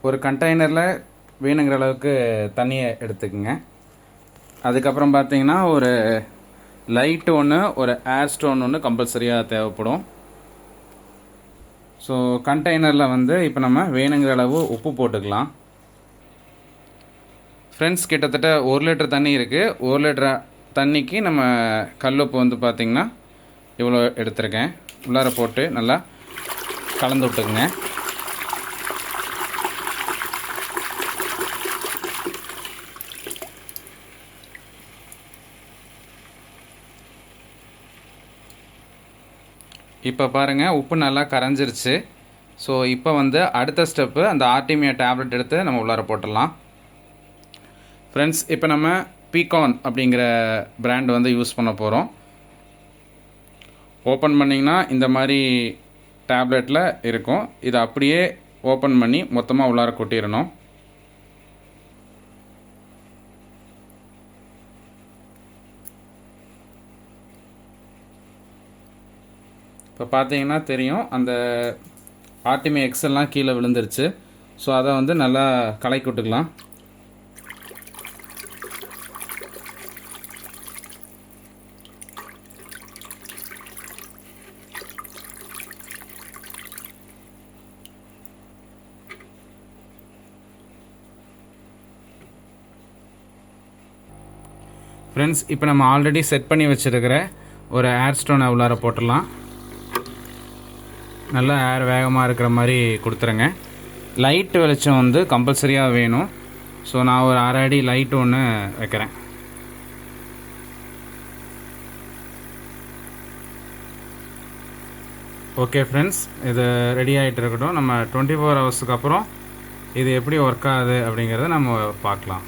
ஒரு கண்டெய்னரில் வேணுங்கிற அளவுக்கு தண்ணியை எடுத்துக்கோங்க. அதுக்கப்புறம் பார்த்தீங்கன்னா ஒரு லைட்டு ஒன்று, ஒரு ஏர் ஸ்டோன் ஒன்று கம்பல்சரியாக தேவைப்படும். ஸோ கண்டெய்னரில் வந்து இப்போ நம்ம வேணுங்கிற அளவு உப்பு போட்டுக்கலாம். ஃப்ரெண்ட்ஸ், கிட்டத்தட்ட 1 லிட்டர் தண்ணி இருக்குது. 1 லிட்டர் தண்ணிக்கு நம்ம கல்லுப்பு வந்து பார்த்திங்கன்னா இவ்வளோ எடுத்துருக்கேன். உள்ளார போட்டு நல்லா கலந்து விட்டுக்குங்க. இப்போ பாருங்கள், உப்பு நல்லா கரைஞ்சிருச்சு. ஸோ இப்போ வந்து அடுத்த ஸ்டெப்பு அந்த ஆர்டிமியா டேப்லெட் எடுத்து நம்ம உள்ளார போட்டுடலாம். ஃப்ரெண்ட்ஸ், இப்போ நம்ம பீகான் அப்படிங்கிற பிராண்ட் வந்து யூஸ் பண்ண போகிறோம். ஓப்பன் பண்ணிங்கன்னா இந்த மாதிரி டேப்லெட்டில் இருக்கும். இதை அப்படியே ஓப்பன் பண்ணி மொத்தமாக உள்ளார கொட்டிடணும். இப்போ பார்த்தீங்கன்னா தெரியும், அந்த ஆர்டிமி எக்ஸெல்லாம் கீழே விழுந்துருச்சு. ஸோ அதை வந்து நல்லா கலக்கி விட்டுக்கலாம். ஃப்ரெண்ட்ஸ், இப்போ நம்ம ஆல்ரெடி செட் பண்ணி வச்சுருக்கிற ஒரு ஏர் ஸ்டோனை உள்ளார போட்டுடலாம். நல்லா ஏர் வேகமாக இருக்கிற மாதிரி கொடுத்துருங்க. லைட்டு வெளிச்சம் வந்து கம்பல்சரியாக வேணும். ஸோ நான் ஒரு 1/2 அடி லைட்டு ஒன்று வைக்கிறேன். ஓகே ஃப்ரெண்ட்ஸ், இது ரெடி ஆகிட்டு இருக்கட்டும். நம்ம 24 ஹவர்ஸுக்கு அப்புறம் இது எப்படி ஒர்க் ஆகுது அப்படிங்கிறத நம்ம பார்க்கலாம்.